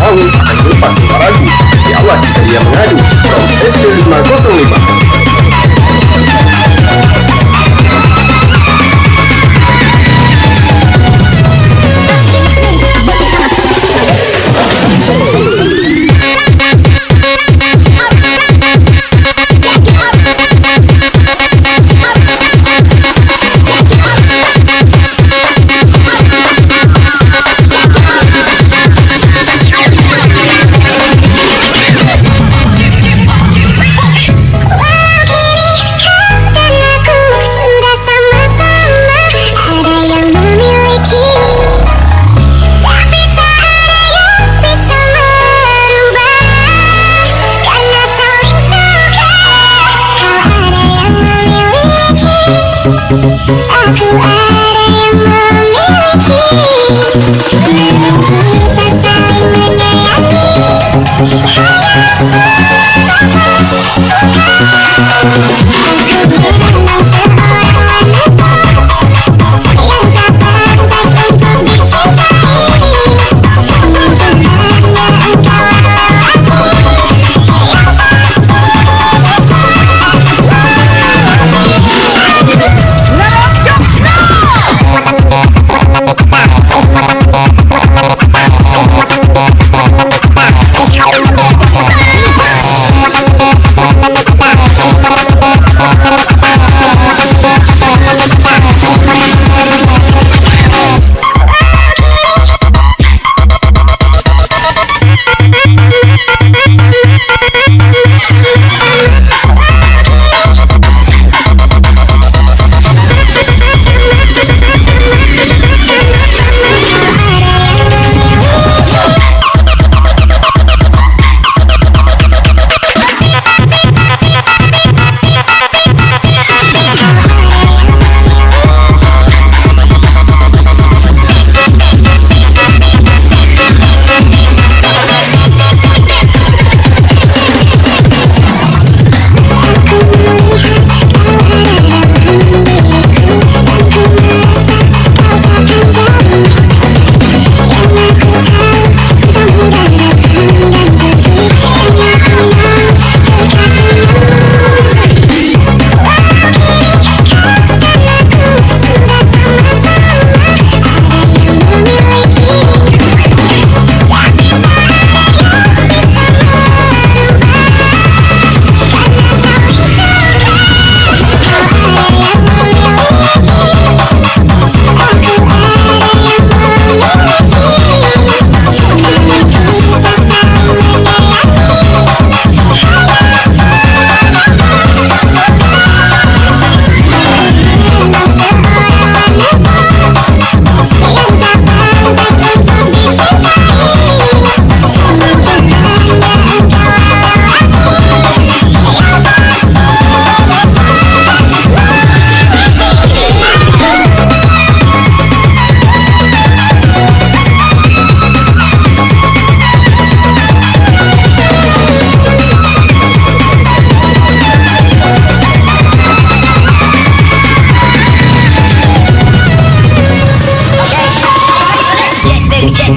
tahu akan melepas tanpa ragu. Tapi awas jika ia mengadu. From SD505. Aku ada yang memiliki. Kita saling menyayangi.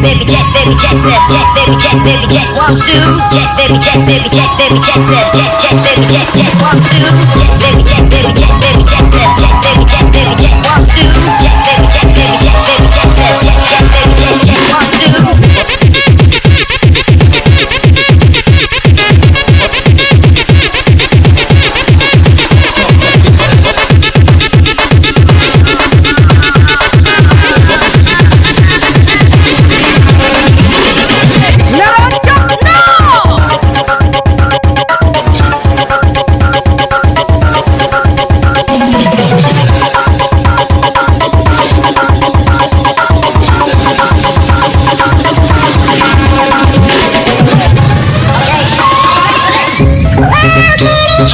baby Jack, baby Jack said Jack, baby Jack, baby Jack 1 2 Jack, baby Jack, baby Jack, baby Jack said Jack, Jack, baby Jack, Jack 1 2 Jack, baby Jack, baby Jack, baby Jack said Jack, baby Jack, baby Jack 1 2 Jack, baby Jack, baby Jack, baby Jack said Jack, Jack, baby Jack, Jack 1 2.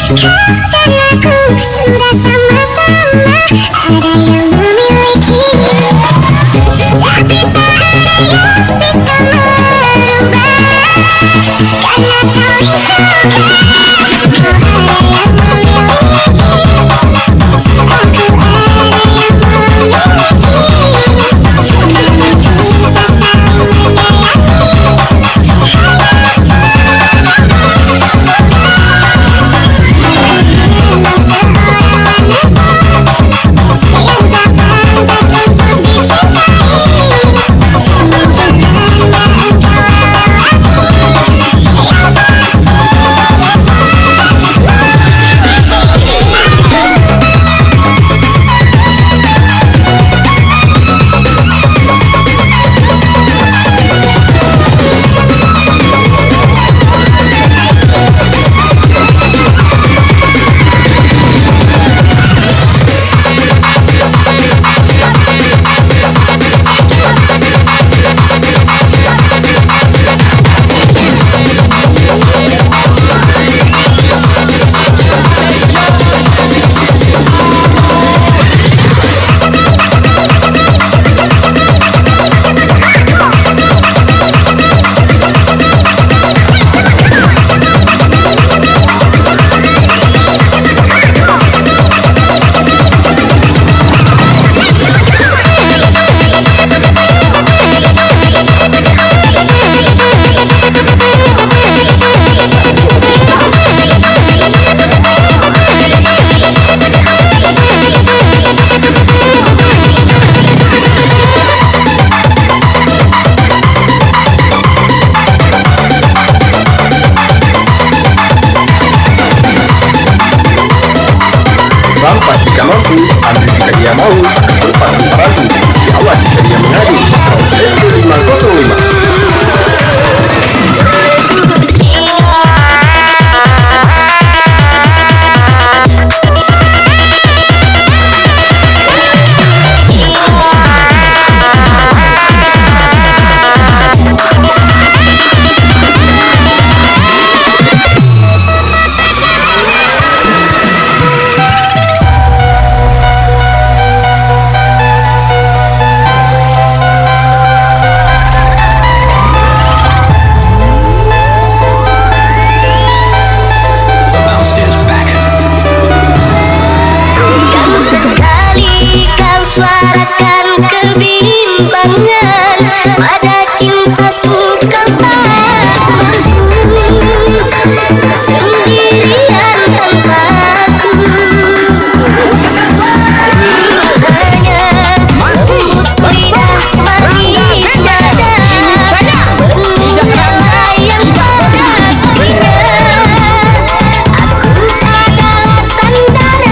Dan aku sudah sama-sama ada yang memiliki. Tak bisa ada yang bisa merubah karena saling suka. Kau ada yang memiliki, aku ada yang memiliki. Kita saling menyayangi. kebimbangan pada cintaku kau padaku, sendirian tanpaku. Hanya lembut lidah manis nada, penuh yang pastinya aku adalah sandaran.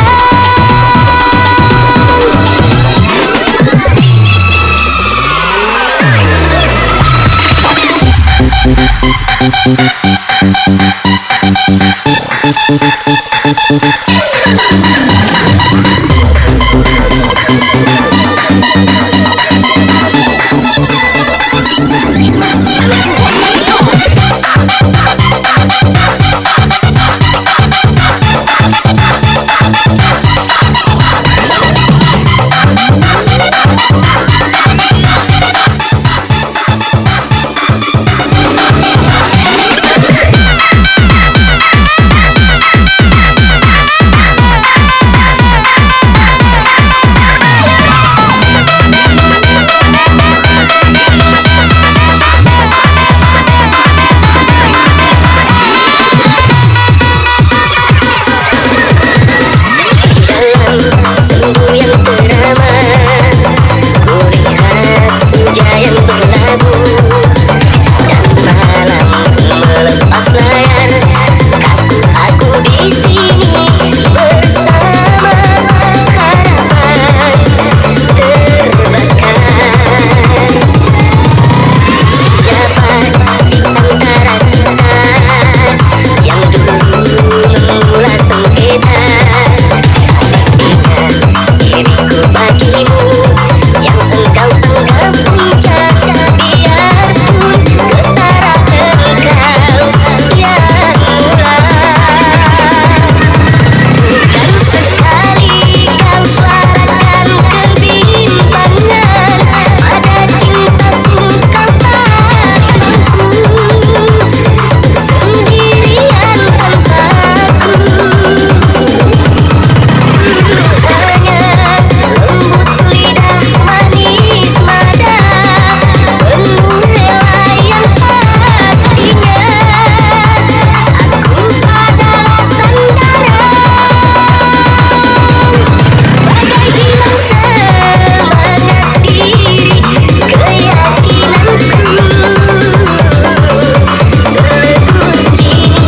Sendu yang ternama, kulihat senja yang berlabuh, dan malam melepas layar, kaku aku di sini bersama harapan terbakar. Siapa di antara kita yang dulu memulai sengketa? Diriku bagimu yang engkau anggap puncak, biarpun ketara engkau yang mulai. Bukan sekali kau suarakan kebimbangan pada cintaku kau padaku, sendirian tanpaku. Lembut lidah manis mada, penuh helai yang pastinya aku adalah sandaran. Bagai bimbang semangat diri, keyakinanku terlebur kini.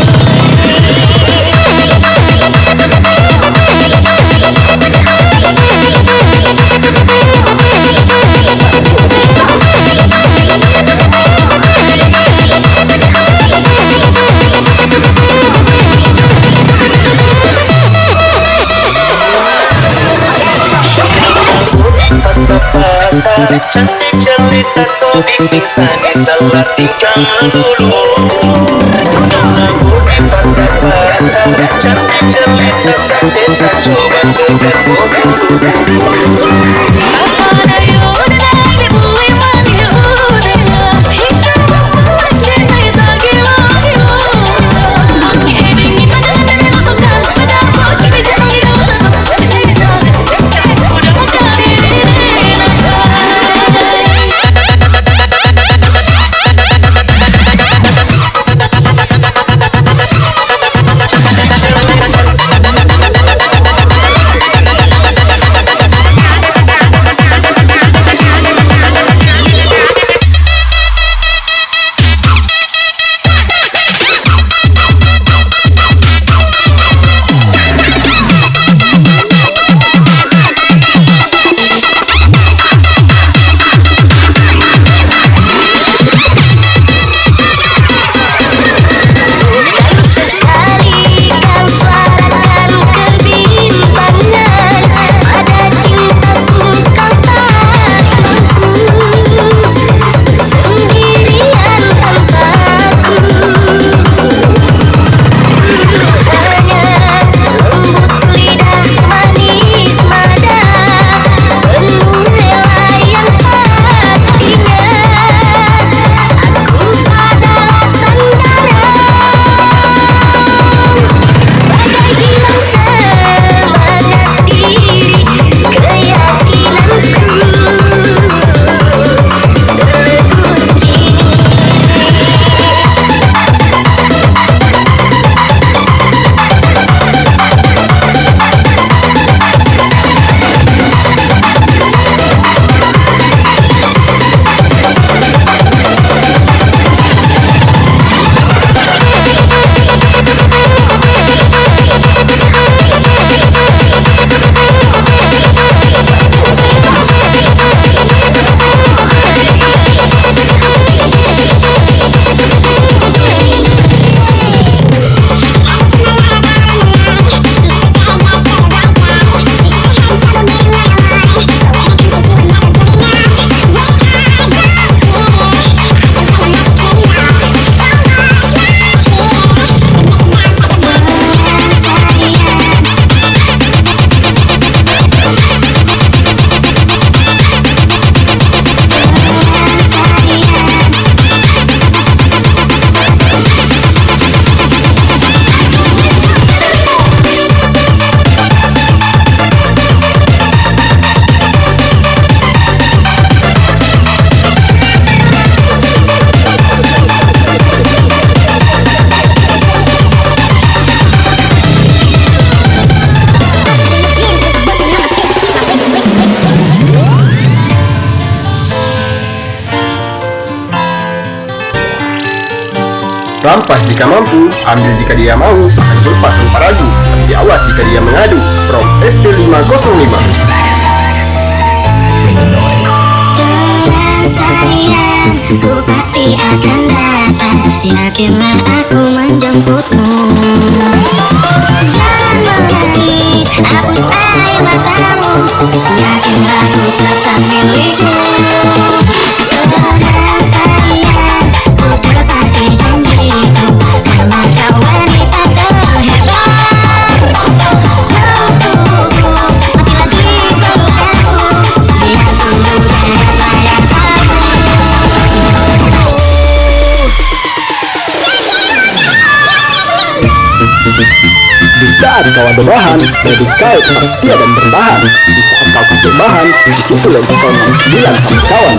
Cantik cerita topik sani salah tingkah melulu. Budi patah cantik cerita sampai saya coba Rampas jika mampu, ambil jika dia mau, hancur pas tanpa ragu, tapi awas jika dia mengadu. From ST505. Dengan sayang, ku pasti akan datang. Yakinlah aku menjemputmu. Jangan menangis, hapus air matamu. Yakinlah ku tetap milikmu. Dengan sayang, ku tepati janjiku, karena kau wanita terhebat. Pelukku, mati lagi pelukanku, biar seluruh layar tahu. Di saat kau ada bahan, jadi kau tetap setia dan bertahan. Di saat kau kasih bahan, itu lagi kau 9 sama kawan.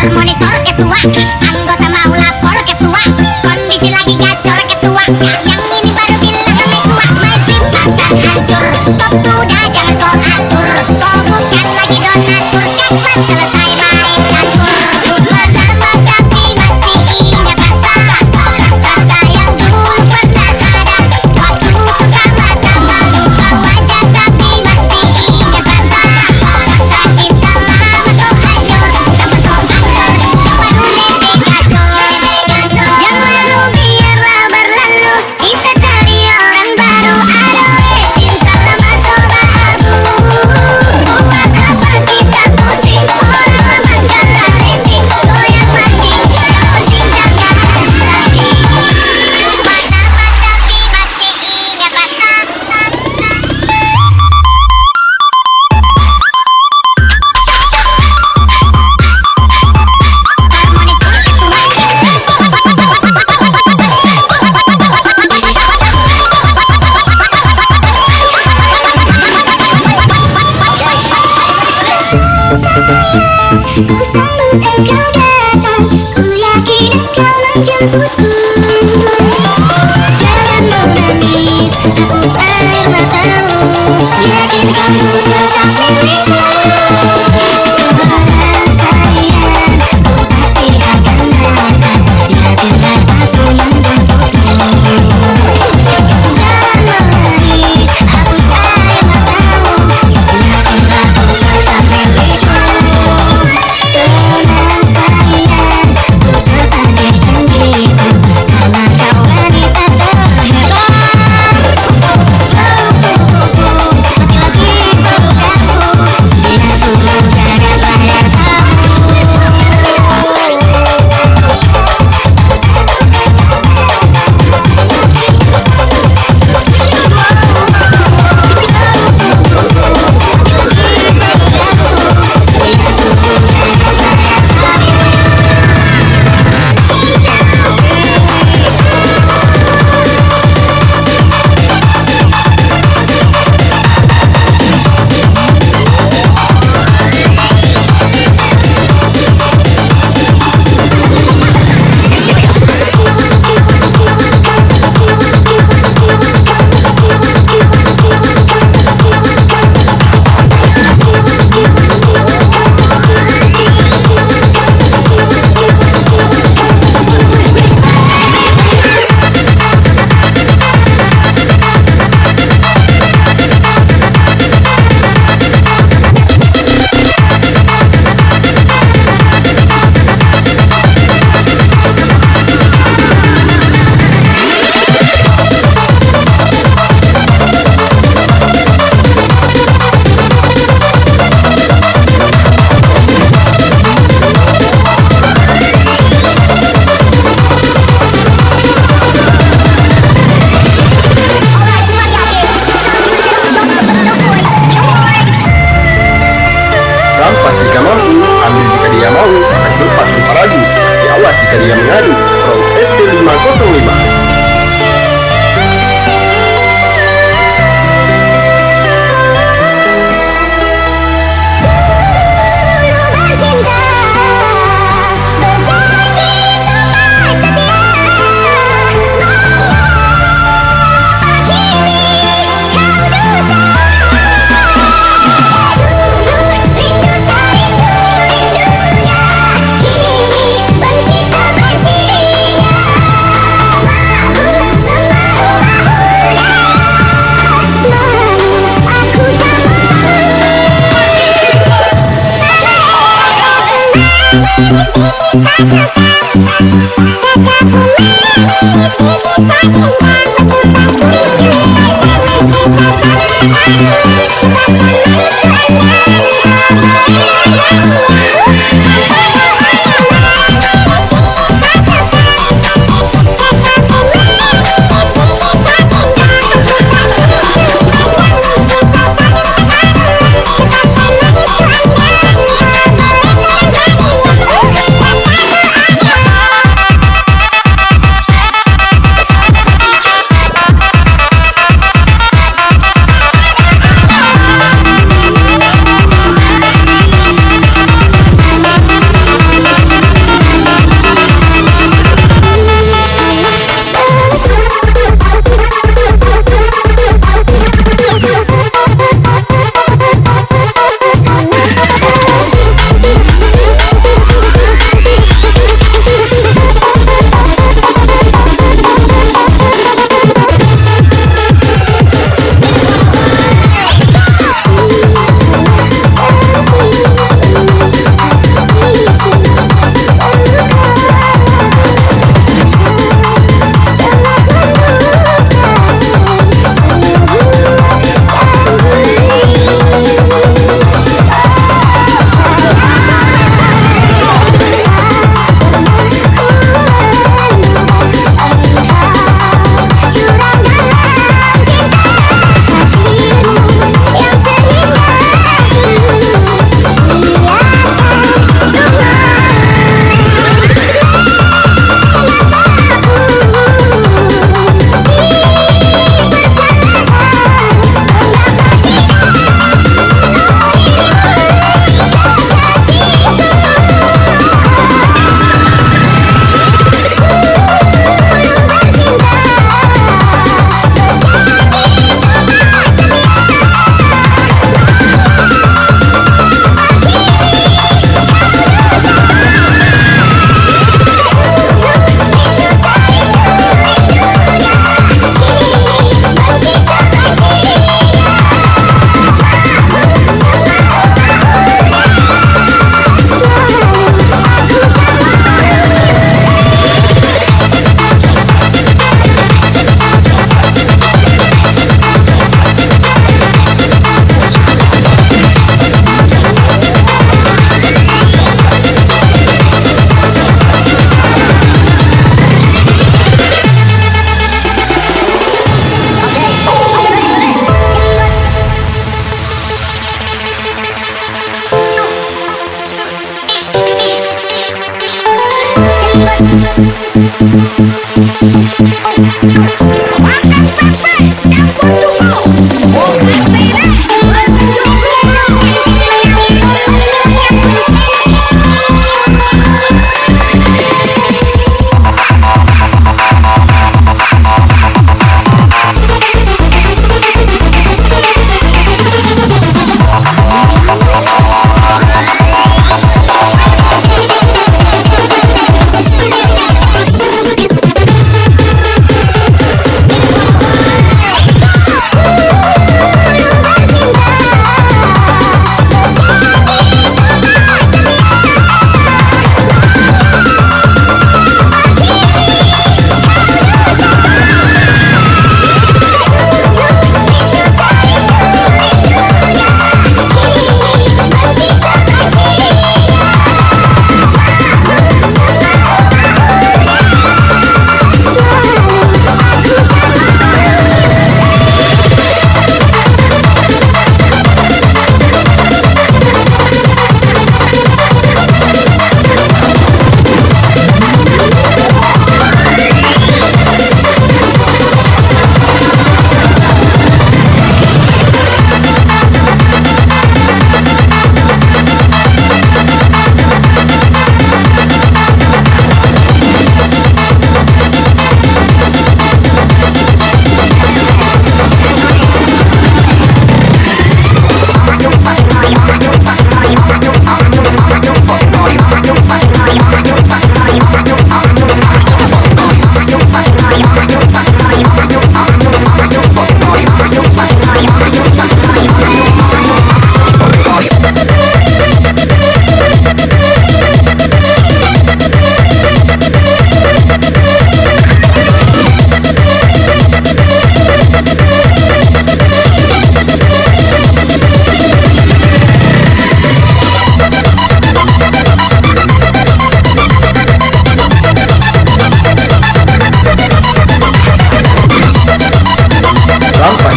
Monitor ketua, anggota mau lapor ketua, kondisi lagi gacor ketua. Yang ini baru bilang kami tua, masih akan hancur. Stop sudah, jangan kau atur. Kau bukan lagi donatur, sekarang selesai main catur. Lama tapi masih ingat rasa yang dulu pernah ada. Waktu sama-sama lupa wajah tapi masih ingat rasa cinta lama so hancur, lama so hancur. Yang lalu biarlah berlalu, kita cari orang baru. Aduh, cinta lama so bahagu. Buat apa kita pusing, orang lama karena rising. Goyang makin jauh, tindakan lagi. Mata tapi masih ingat rasa. Ku sambut engkau datang, ku yakin engkau menjemputku. Jangan menangis, hapus air matamu. Yakin kamu tetap milikku. Dengan sayang, ku pasti akan datang. Yakinlah aku menjemputmu. Jangan menangis, hapus air matamu. Yakinlah ku tetap milikku.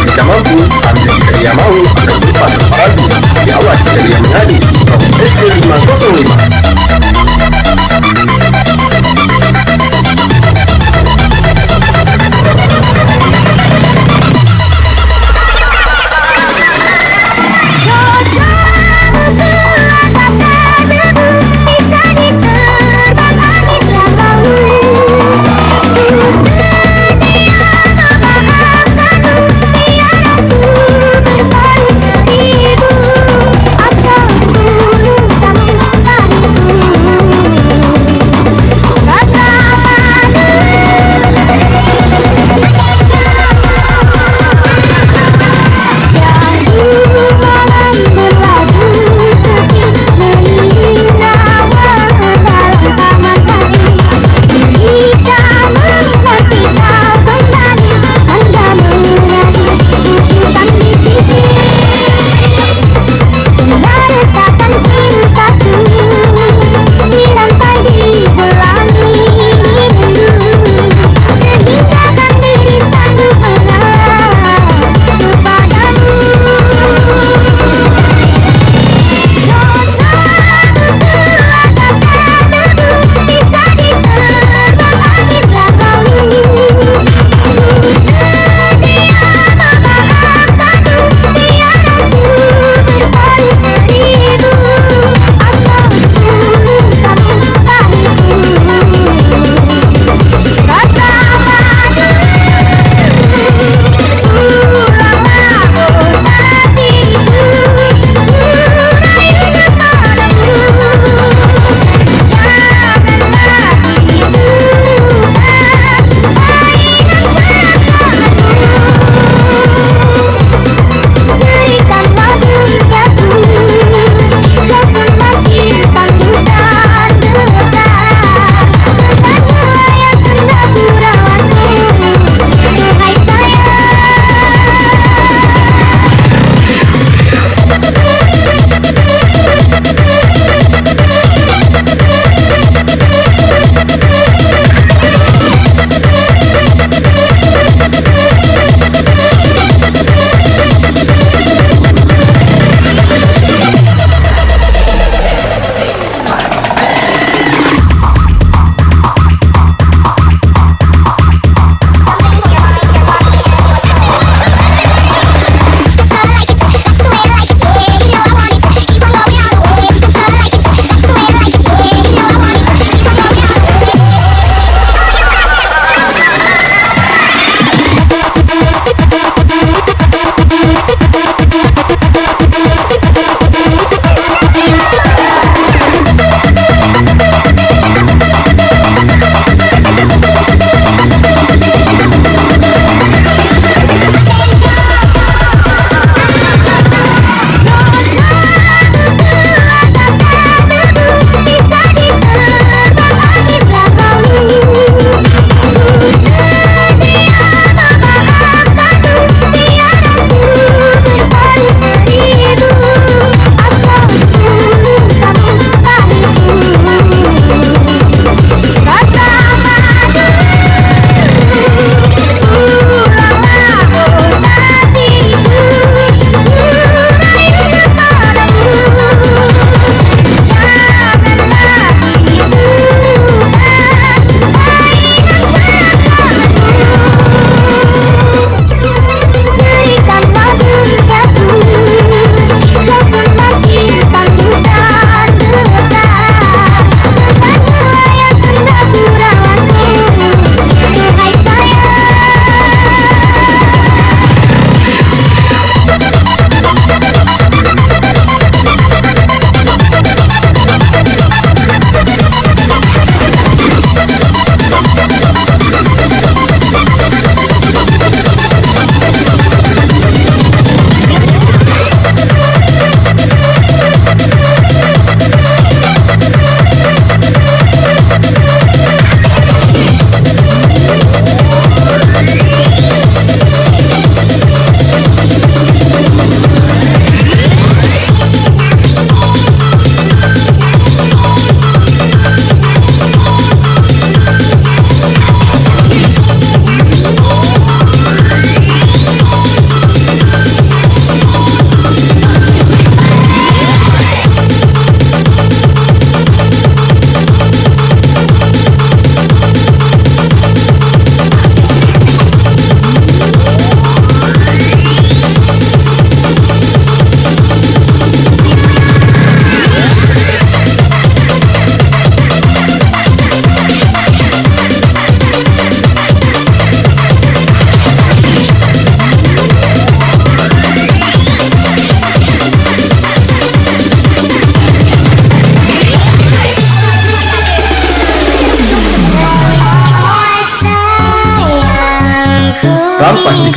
tidak mampu, Anda jika dia mau akan lupa tanpa ragu. Diawas jika dia mengadu. Nomor SD 505.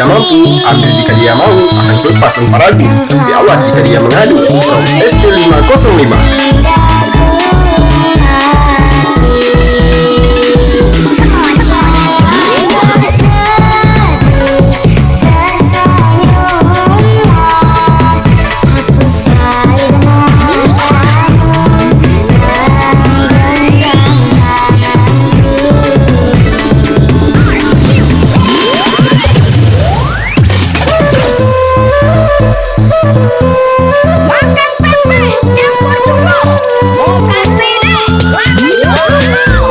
tidak mampu, ambil jika dia mau, akan kulepas tanpa ragu. Tapi awas jika dia mengadu. From SD505. Makan pempek campur jumbo, bukan sini, makan jumbo.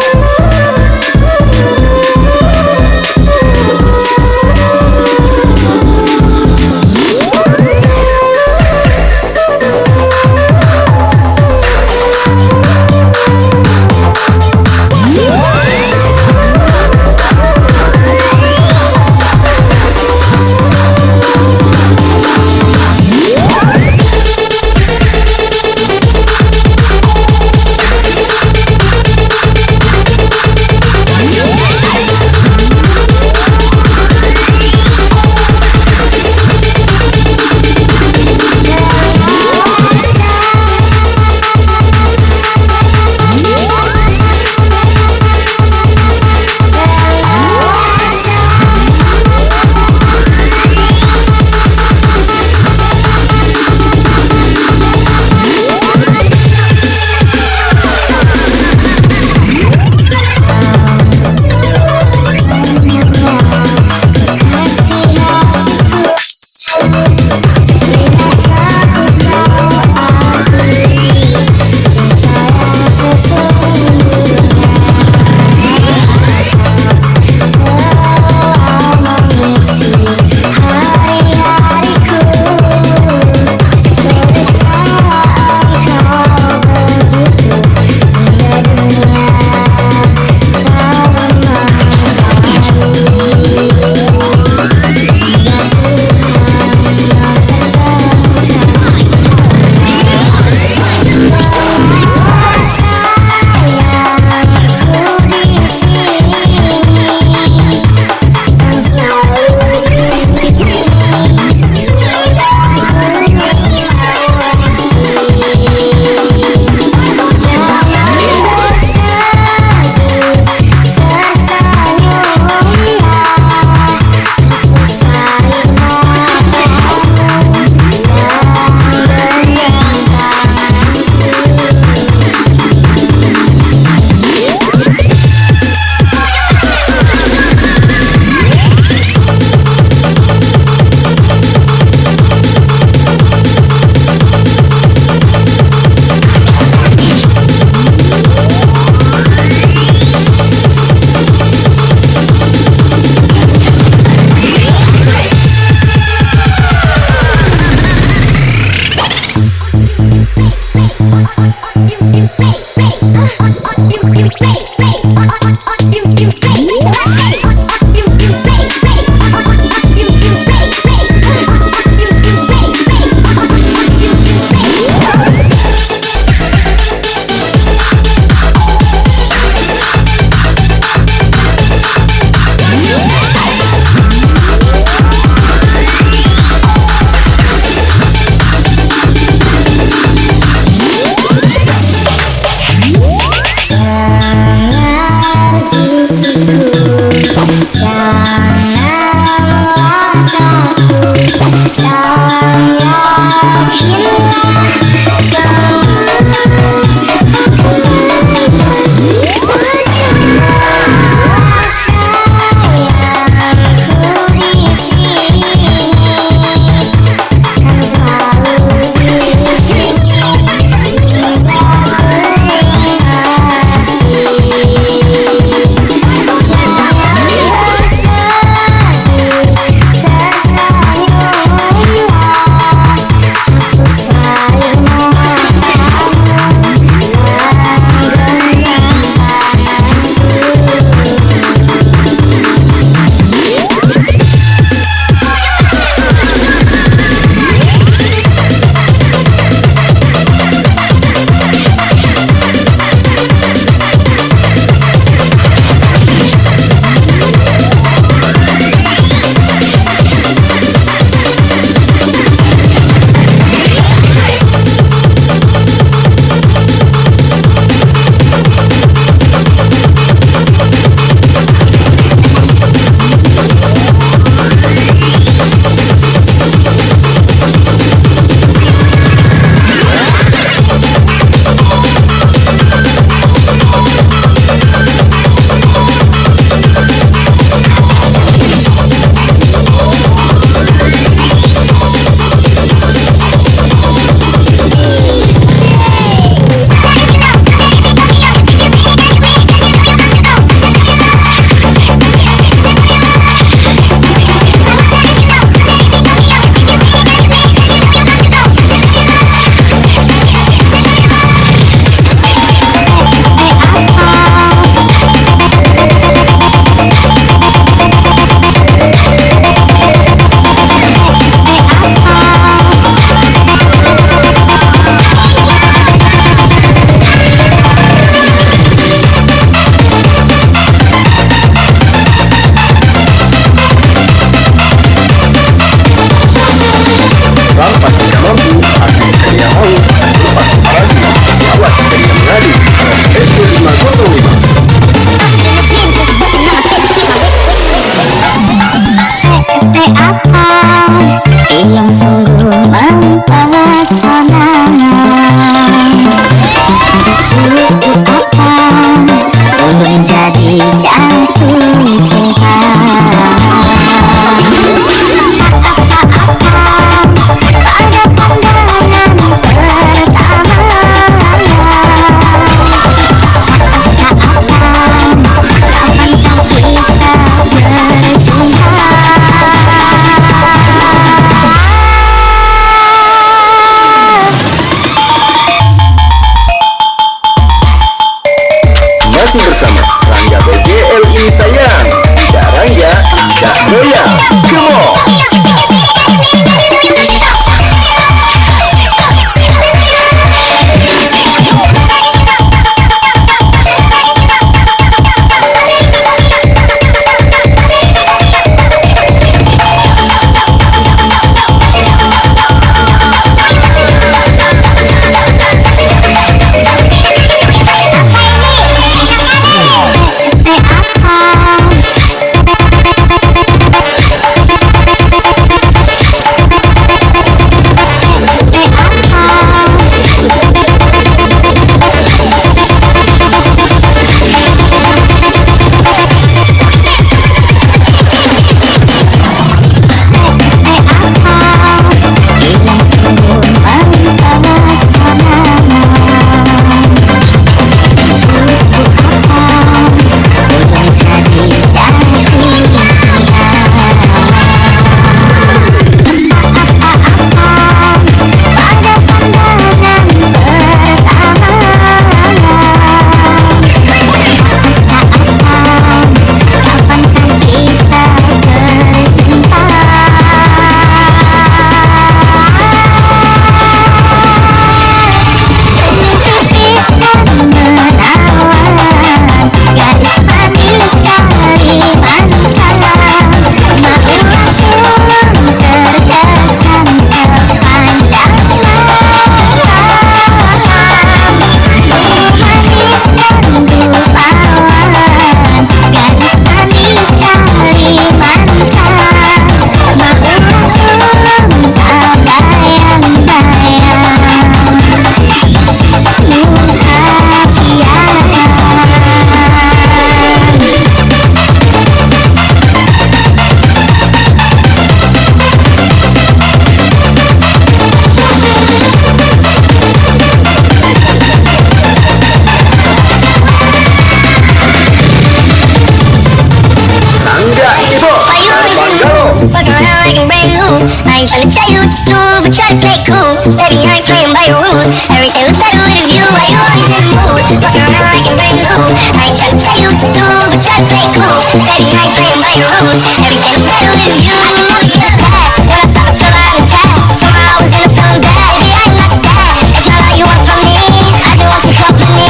do, but try to play cool. Baby, I ain't playing by your rules. Everything looks better with a view. Why you always in the mood? Fucking around like I'm brand new. I ain't trying to tell you what to do, but try to play cool. Baby, I ain't playing by your rules. Everything looks better with a view. I can never get attached. When I start to feel I'm attached. Somehow I was in a feeling bad. Baby, I ain't like that. It's not all you want from me. I just want some company.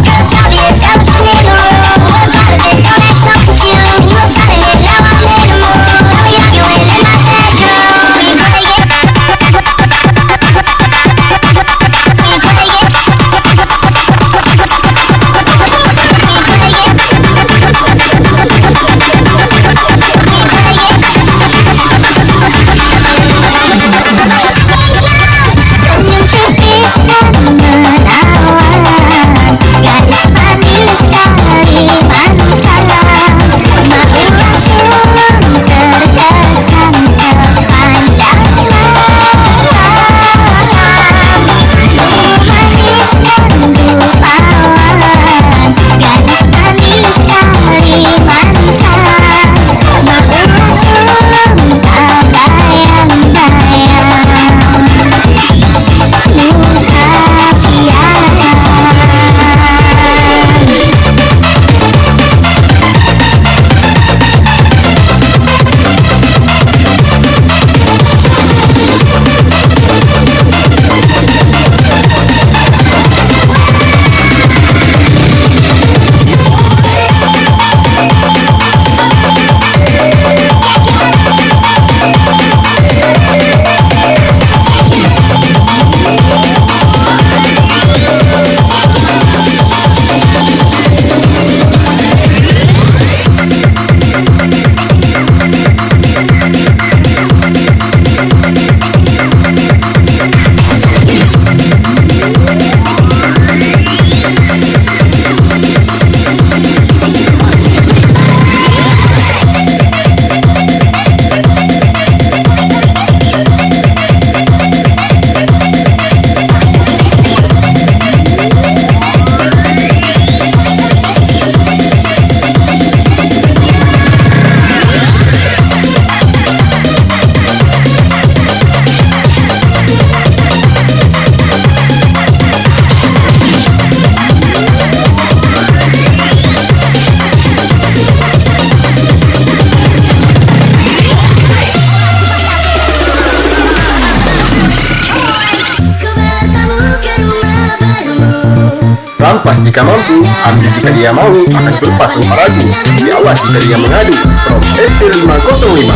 Girl, it's obvious. I was in the room. What I'm trying to do, don't act so confused. You were telling it, now I'm in the mood. Now we arguing in my bedroom. We play it. Rampas jika mampu, ambil jika dia mau, akan berlepas tanpa ragu. Diawas jika dia mengadu. From ST505.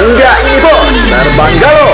Angga ini bos, terbang galo.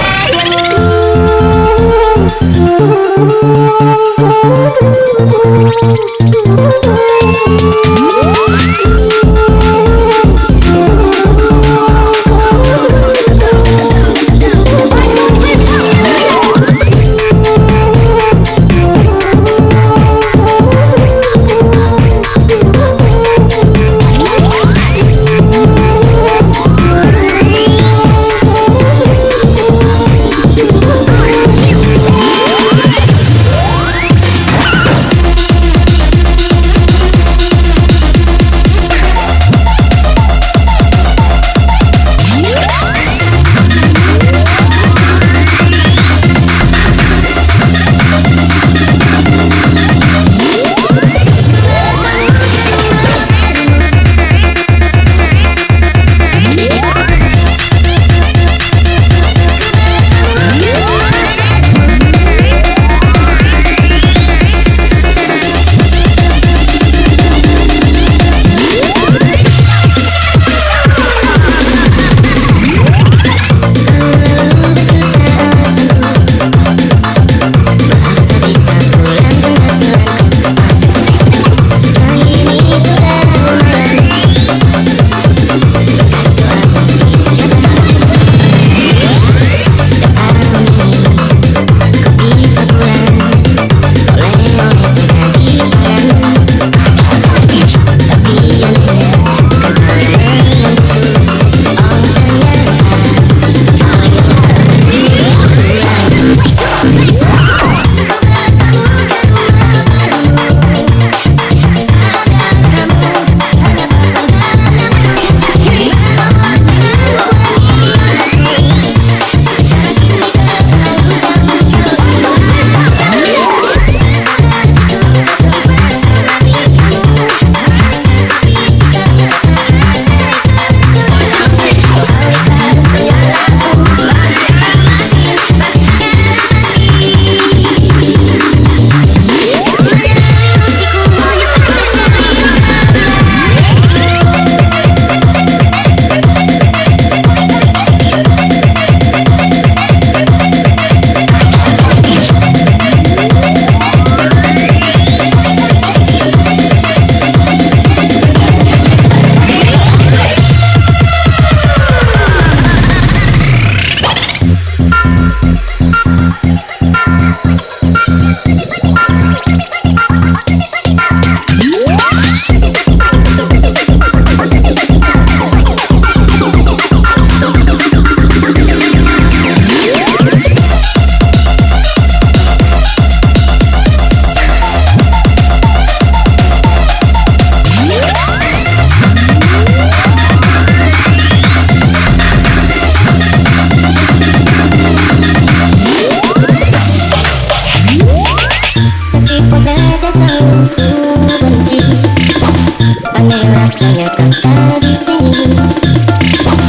Jakarta di sini.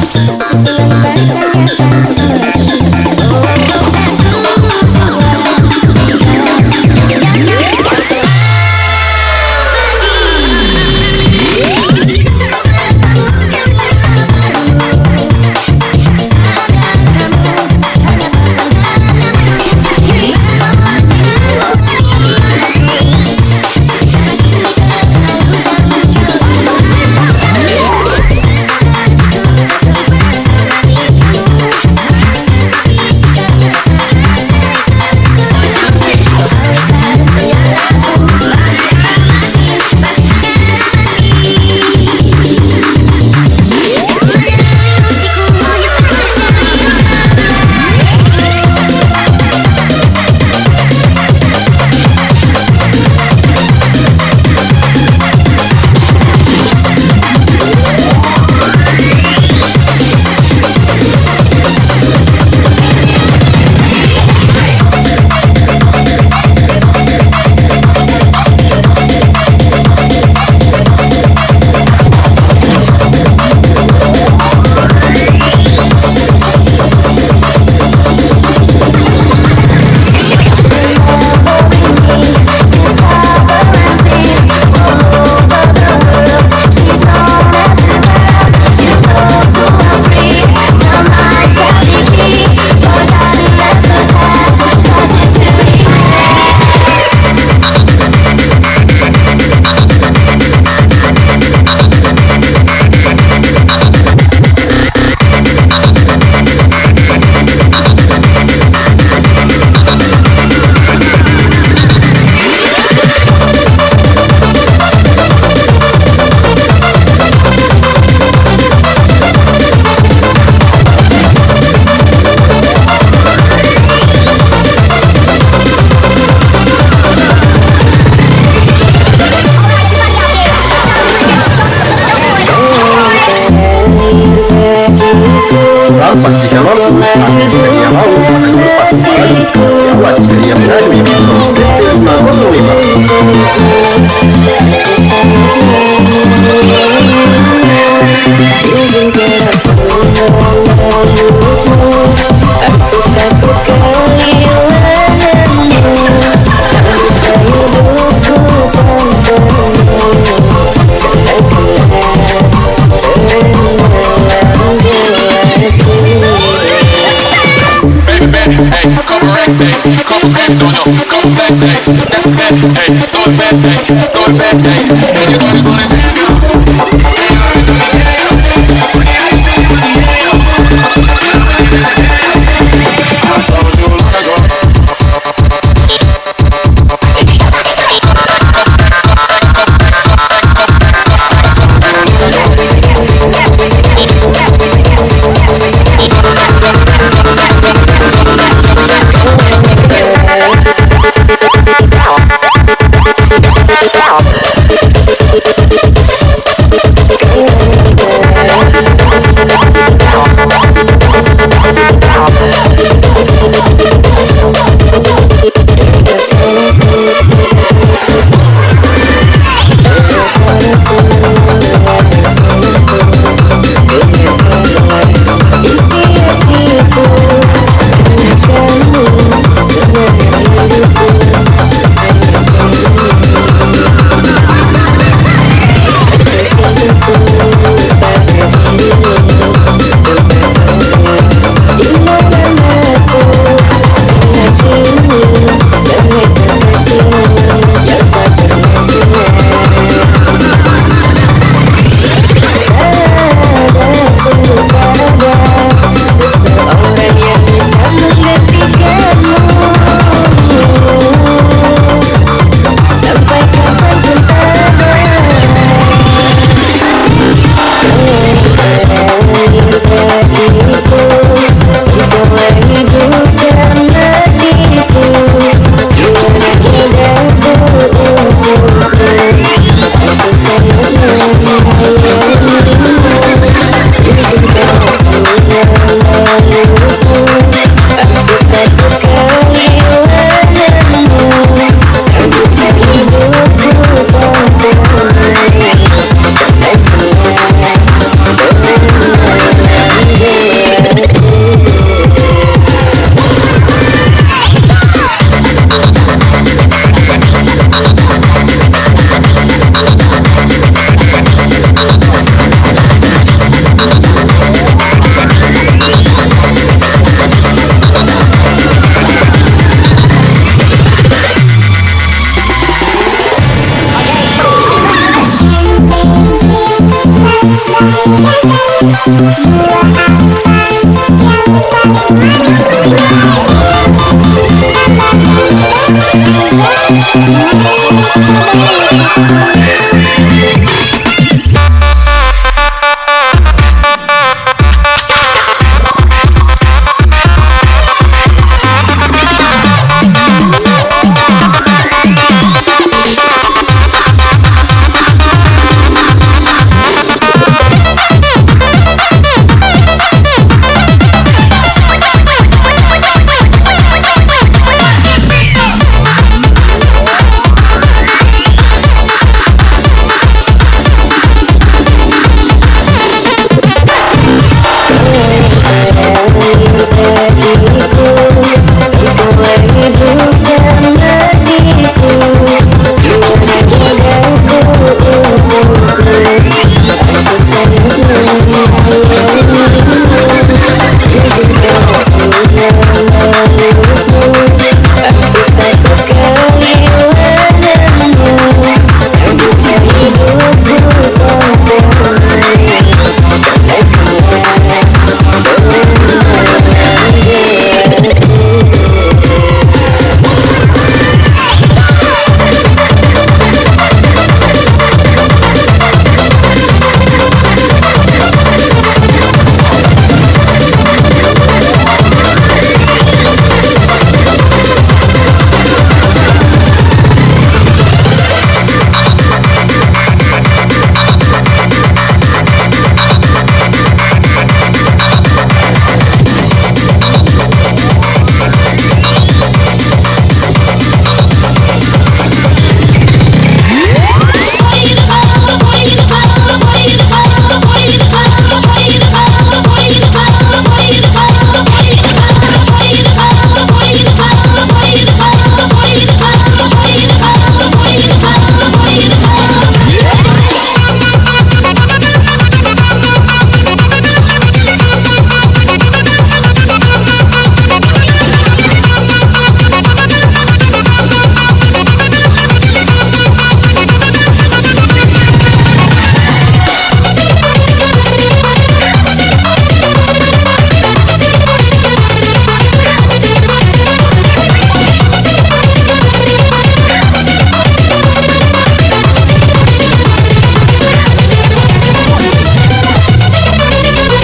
Susulan bahasanya kan seperti Kurang pas jika mampu, tapi jika dia mau akan berlepas kembali. Awas jika dia mengadu. Promesti 505. Hey, couple racks, hey, couple grams on him, couple blacks, hey, that's a fact, hey, throw it back, hey, throw it back, hey, and this one is on his hand, yo. I told you long ago. Wow.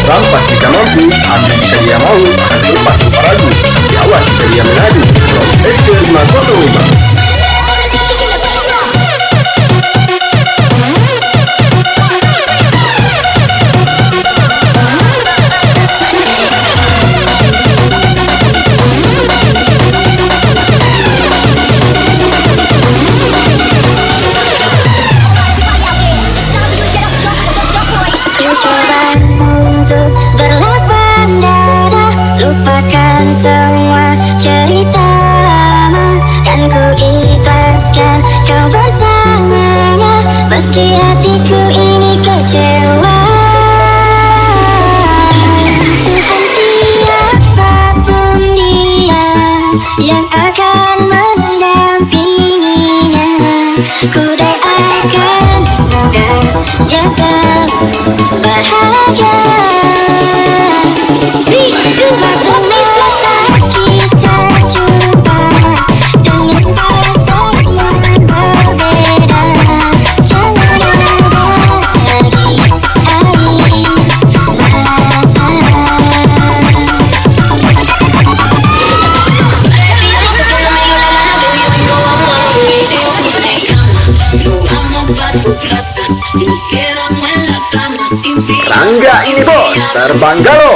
Rampas jika mampu, ambil jika dia mau, akan terlepas tanpa ragu. Tapi awas jika dia mengadu. From ST505. Berlapang dada, lupakan semua cerita lama. Dan ku ikhlaskan kau bersamanya, meski hatiku ini kecewa. Tuhan siapapun dia yang akan mendampinginya, ku doakan semoga dia selalu bahagia. Tapi selesai kita jumpa dengan perasaan yang berbeda. Jangan ada lagi air mata. Rangga ini bos, terbangga loh.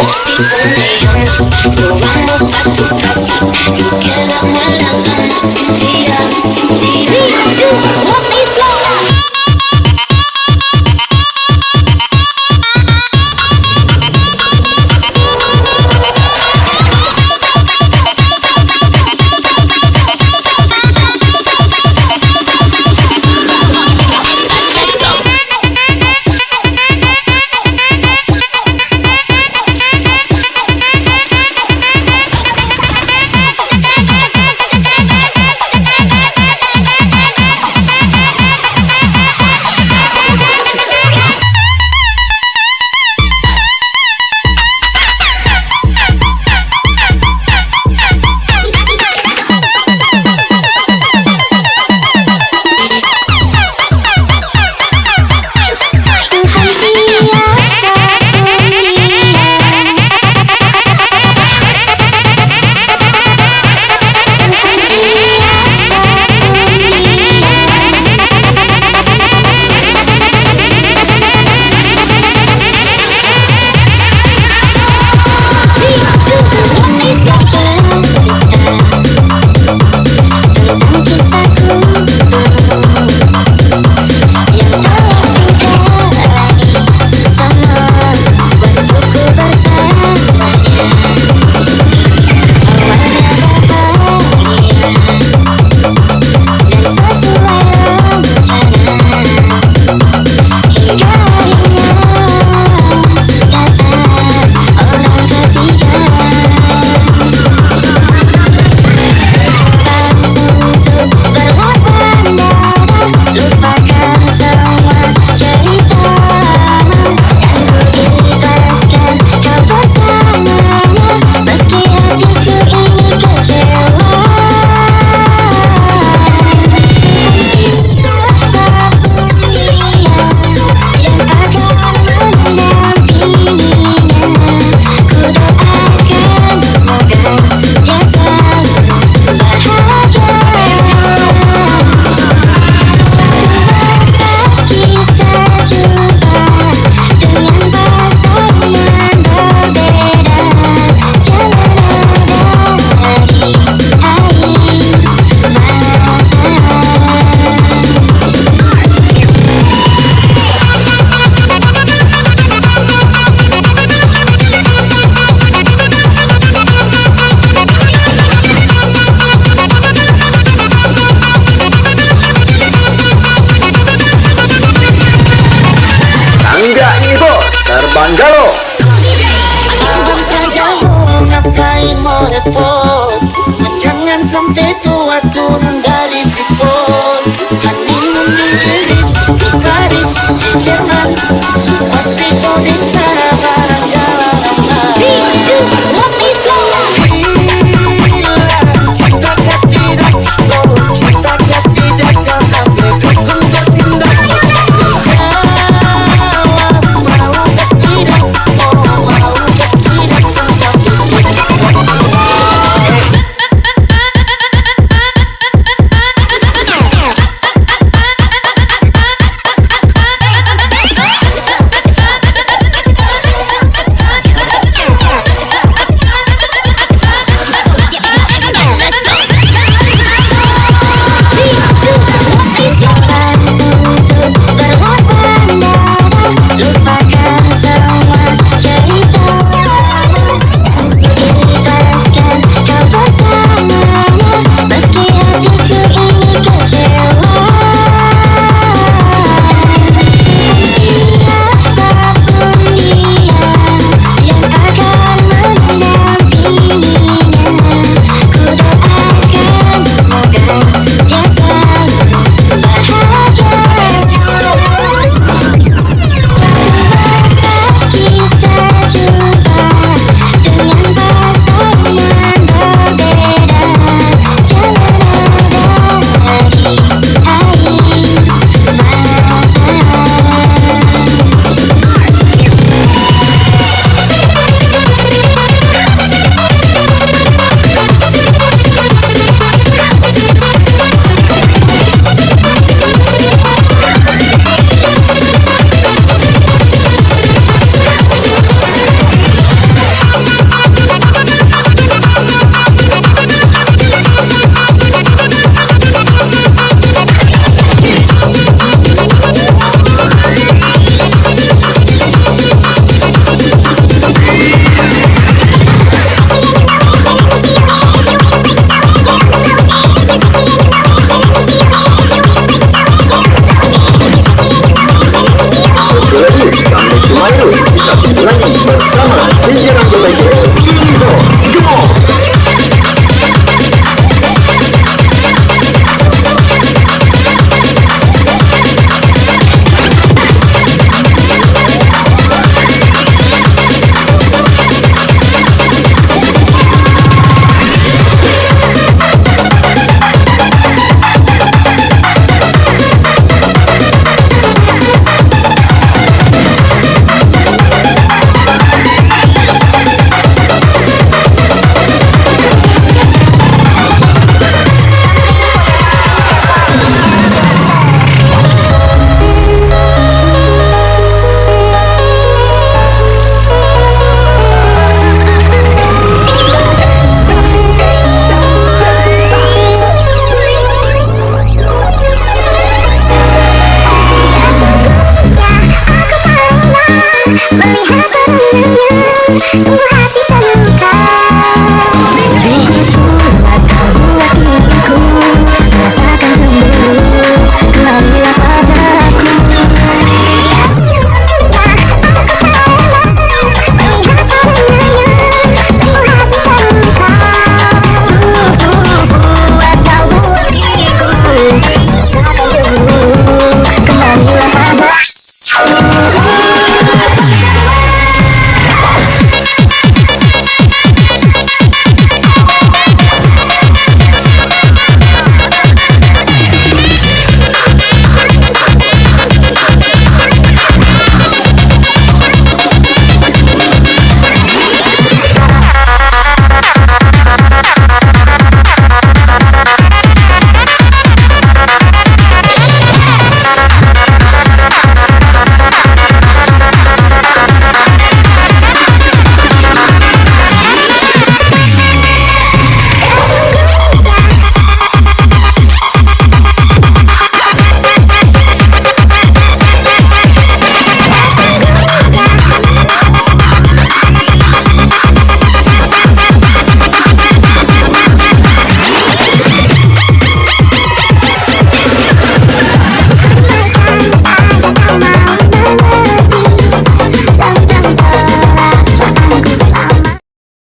Enggak ini bos, terbangga loh. Abang saja mau ngapain mau repot. Jangan sampai tua turun dari Freeport. Honeymoon di Inggris, di Paris, di Jerman. Pasti kau di sana bareng jalan aman. Cinta tidak, oh cinta tidak kau sampai dukung bertindak. Jawab mau tidak, oh mau tidak kau sampai sini. Lupakan semua cerita, ikhlaskan kau bersamanya, meski hatiku ini kecewa. Siapapun dia yang akan mendampinginya, ku doakan semoga dia selalu bahagia. Kita jumpa dengan pasangan berbeda. Jangan ada lagi air Oke ladies, kami kembali kita lanjut bersama DJ Rango Bajai